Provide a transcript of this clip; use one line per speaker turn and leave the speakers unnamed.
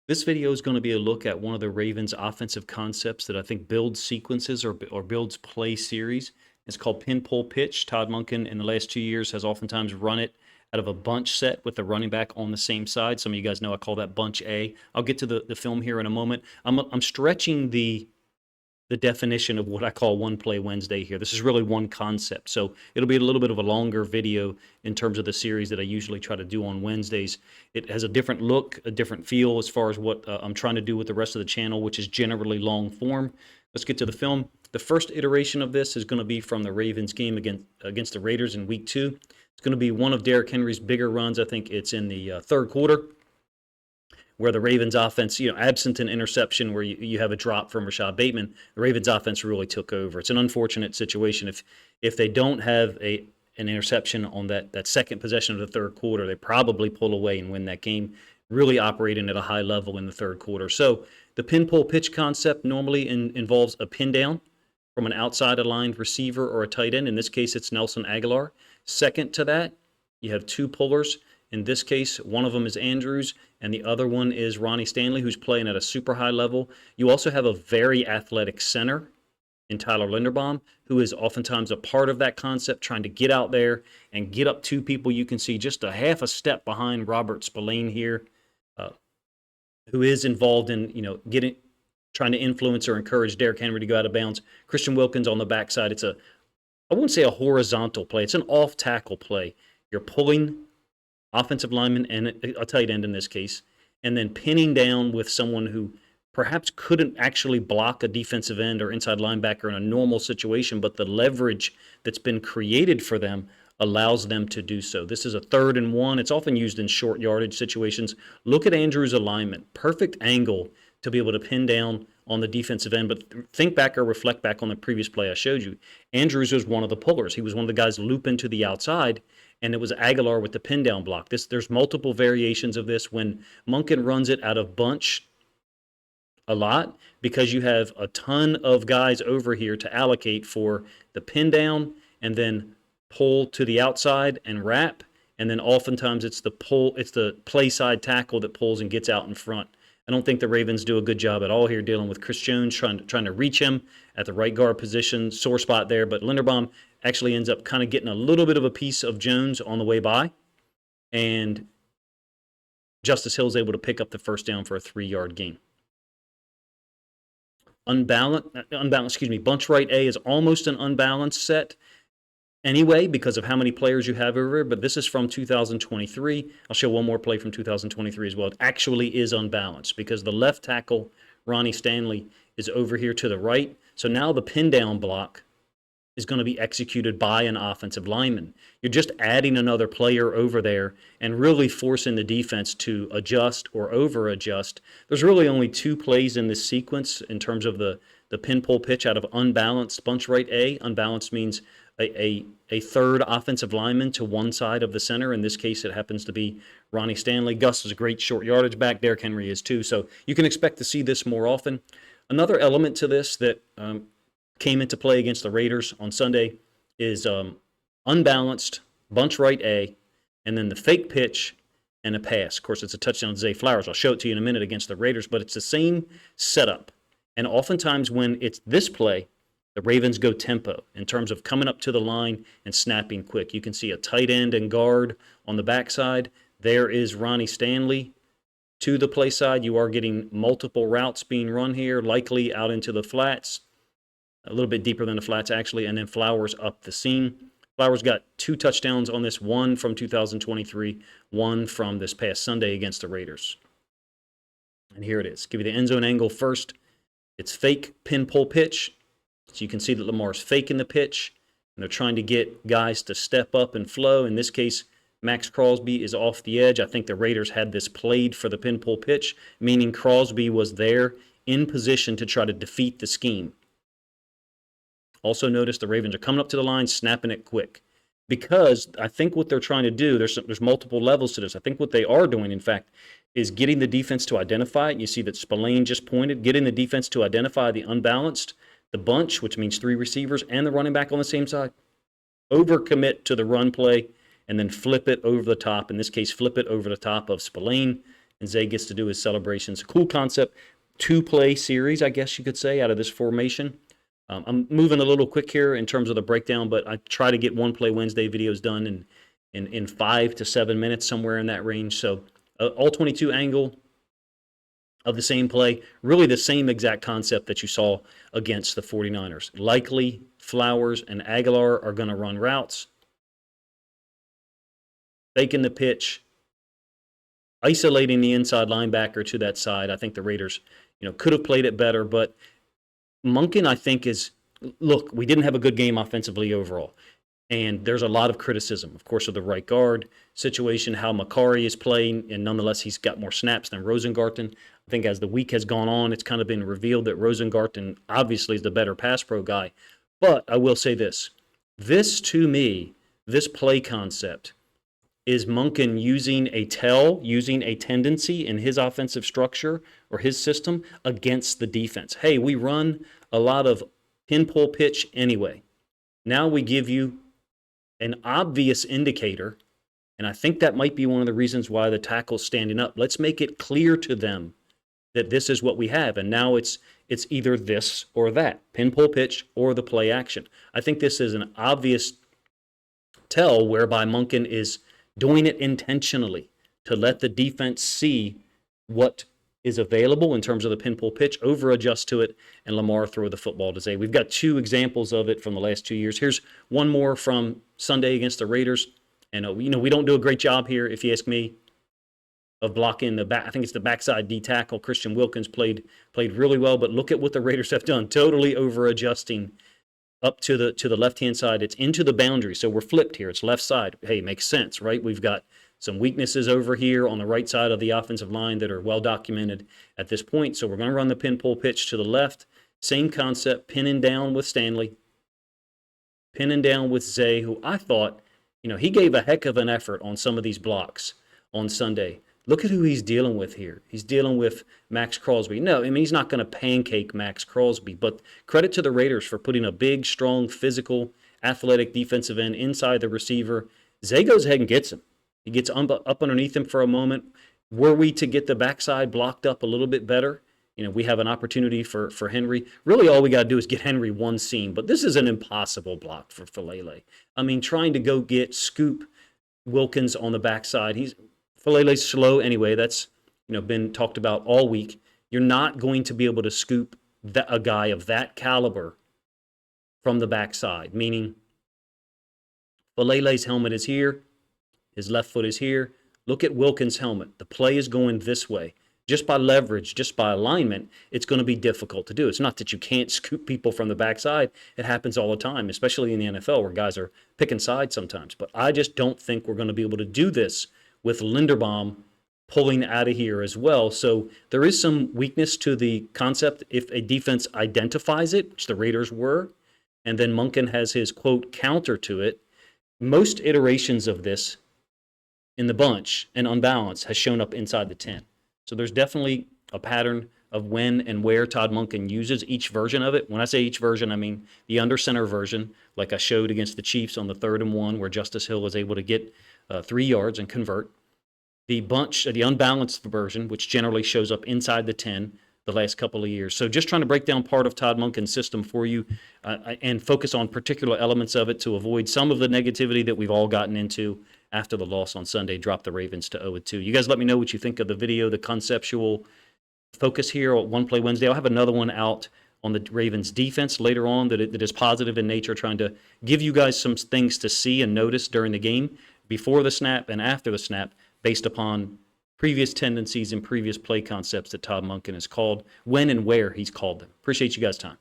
This video is going to be a look at one of the Ravens' offensive concepts that I think builds sequences or builds play series. It's called pin pull pitch. Todd Monken in the last 2 years has oftentimes run it out of a bunch set with the running back on the same side. Some of you guys know I call that bunch A. I'll get to the film here in a moment. I'm stretching the definition of what I call One Play Wednesday here. This is really one concept. So it'll be a little bit of a longer video in terms of the series that I usually try to do on Wednesdays. It has a different look, a different feel as far as what I'm trying to do with the rest of the channel, which is generally long form. Let's get to the film. The first iteration of this is going to be from the Ravens game against the Raiders in week 2. It's going to be one of Derrick Henry's bigger runs. I think it's in the third quarter, where the Ravens offense, absent an interception where you have a drop from Rashad Bateman, the Ravens offense really took over. It's an unfortunate situation. If they don't have an interception on that second possession of the third quarter, they probably pull away and win that game, really operating at a high level in the third quarter. So the pin pull pitch concept normally involves a pin down from an outside aligned receiver or a tight end. In this case, it's Nelson Aguilar. Second to that, you have two pullers. In this case, one of them is Andrews, and the other one is Ronnie Stanley, who's playing at a super high level. You also have a very athletic center in Tyler Linderbaum, who is oftentimes a part of that concept, trying to get out there and get up two people. You can see just a half a step behind Robert Spillane here, who is involved in trying to influence or encourage Derrick Henry to go out of bounds. Christian Wilkins on the backside. I wouldn't say a horizontal play. It's an off-tackle play. You're pulling offensive lineman and a tight end in this case, and then pinning down with someone who perhaps couldn't actually block a defensive end or inside linebacker in a normal situation, but the leverage that's been created for them allows them to do so. This is a 3rd and 1. It's often used in short yardage situations. Look at Andrews' alignment. Perfect angle to be able to pin down on the defensive end. But think back or reflect back on the previous play I showed you. Andrews was one of the pullers. He was one of the guys looping to the outside, and it was Aguilar with the pin down block. There's multiple variations of this. When Monken runs it out of bunch a lot, because you have a ton of guys over here to allocate for the pin down and then pull to the outside and wrap, and then oftentimes it's the play side tackle that pulls and gets out in front. I don't think the Ravens do a good job at all here dealing with Chris Jones, trying to reach him at the right guard position, sore spot there. But Linderbaum actually ends up kind of getting a little bit of a piece of Jones on the way by, and Justice Hill is able to pick up the first down for a 3-yard gain. Bunch right A is almost an unbalanced set anyway because of how many players you have over, but this is from 2023. I'll show one more play from 2023 as well. It actually is unbalanced because the left tackle, Ronnie Stanley, is over here to the right. So now the pin down block is going to be executed by an offensive lineman. You're just adding another player over there and really forcing the defense to adjust or over adjust. There's really only 2 plays in this sequence in terms of the pin pull pitch out of unbalanced bunch right A. Unbalanced means a third offensive lineman to one side of the center. In this case, it happens to be Ronnie Stanley. Gus is a great short yardage back. Derrick Henry is too. So you can expect to see this more often. Another element to this that came into play against the Raiders on Sunday is unbalanced, bunch right A, and then the fake pitch and a pass. Of course, it's a touchdown to Zay Flowers. I'll show it to you in a minute against the Raiders, but it's the same setup. And oftentimes when it's this play, the Ravens go tempo in terms of coming up to the line and snapping quick. You can see a tight end and guard on the backside. There is Ronnie Stanley to the play side. You are getting multiple routes being run here, likely out into the flats, a little bit deeper than the flats actually, and then Flowers up the seam. Flowers got 2 touchdowns on this, one from 2023, one from this past Sunday against the Raiders. And here it is. Give you the end zone angle first. It's fake pin pull pitch. So you can see that Lamar's faking the pitch, and they're trying to get guys to step up and flow. In this case, Max Crosby is off the edge. I think the Raiders had this played for the pin pull pitch, meaning Crosby was there in position to try to defeat the scheme. Also notice the Ravens are coming up to the line, snapping it quick. Because I think what they're trying to do, there's multiple levels to this. I think what they are doing, in fact, is getting the defense to identify it. You see that Spillane just pointed, getting the defense to identify the unbalanced, the bunch, which means 3 receivers, and the running back on the same side. Overcommit to the run play, and then flip it over the top. In this case, flip it over the top of Spillane. and Zay gets to do his celebrations. Cool concept. Two-play series, I guess you could say, out of this formation. I'm moving a little quick here in terms of the breakdown, but I try to get one play Wednesday videos done in 5 to 7 minutes, somewhere in that range. So all 22 angle of the same play, really the same exact concept that you saw against the 49ers. Likely Flowers and Aguilar are going to run routes, faking the pitch, isolating the inside linebacker to that side. I think the Raiders, could have played it better, but Monken, I think, look, we didn't have a good game offensively overall. And there's a lot of criticism, of course, of the right guard situation, how Makari is playing, and nonetheless, he's got more snaps than Rosengarten. I think as the week has gone on, it's kind of been revealed that Rosengarten obviously is the better pass pro guy. But I will say this. To me, this play concept is Monken using a tendency in his offensive structure or his system against the defense. Hey, we run a lot of pin-pull pitch anyway. Now we give you an obvious indicator, and I think that might be one of the reasons why the tackle's standing up. Let's make it clear to them that this is what we have, and now it's either this or that, pin-pull pitch or the play action. I think this is an obvious tell whereby Monken is doing it intentionally to let the defense see what is available in terms of the pin-pull pitch, over-adjust to it, and Lamar throw the football to Zay. We've got 2 examples of it from the last 2 years. Here's one more from Sunday against the Raiders. And, we don't do a great job here, if you ask me, of blocking the back. I think it's the backside D tackle. Christian Wilkins played really well, but look at what the Raiders have done, totally over-adjusting up to the left-hand side. It's into the boundary, so we're flipped here. It's left side. Hey, makes sense, right? We've got some weaknesses over here on the right side of the offensive line that are well documented at this point. So we're going to run the pin-pull pitch to the left. Same concept, pinning down with Stanley, pinning down with Zay, who I thought, he gave a heck of an effort on some of these blocks on Sunday. Look at who he's dealing with here. He's dealing with Max Crosby. No, he's not going to pancake Max Crosby, but credit to the Raiders for putting a big, strong, physical, athletic defensive end inside the receiver. Zay goes ahead and gets him. He gets up underneath him for a moment. Were we to get the backside blocked up a little bit better, we have an opportunity for Henry. Really, all we got to do is get Henry one seam, but this is an impossible block for Falele. Trying to go scoop Wilkins on the backside. Falele's slow anyway. That's been talked about all week. You're not going to be able to scoop a guy of that caliber from the backside, meaning Falele's helmet is here. His left foot is here. Look at Wilkins' helmet. The play is going this way. Just by leverage, just by alignment, it's going to be difficult to do. It's not that you can't scoop people from the backside. It happens all the time, especially in the NFL where guys are picking sides sometimes. But I just don't think we're going to be able to do this with Linderbaum pulling out of here as well. So there is some weakness to the concept if a defense identifies it, which the Raiders were, and then Monken has his, quote, counter to it. Most iterations of this in the bunch and Unbalanced has shown up inside the 10. So there's definitely a pattern of when and where Todd Monken uses each version of it. When I say each version, I mean the under center version, like I showed against the Chiefs on the 3rd and 1, where Justice Hill was able to get 3 yards and convert. The Unbalanced version, which generally shows up inside the 10 the last couple of years. So just trying to break down part of Todd Monken's system for you and focus on particular elements of it to avoid some of the negativity that we've all gotten into after the loss on Sunday, dropped the Ravens to 0-2. You guys let me know what you think of the video, the conceptual focus here on One Play Wednesday. I'll have another one out on the Ravens defense later on that is positive in nature, trying to give you guys some things to see and notice during the game, before the snap and after the snap, based upon previous tendencies and previous play concepts that Todd Monken has called, when and where he's called them. Appreciate you guys' time.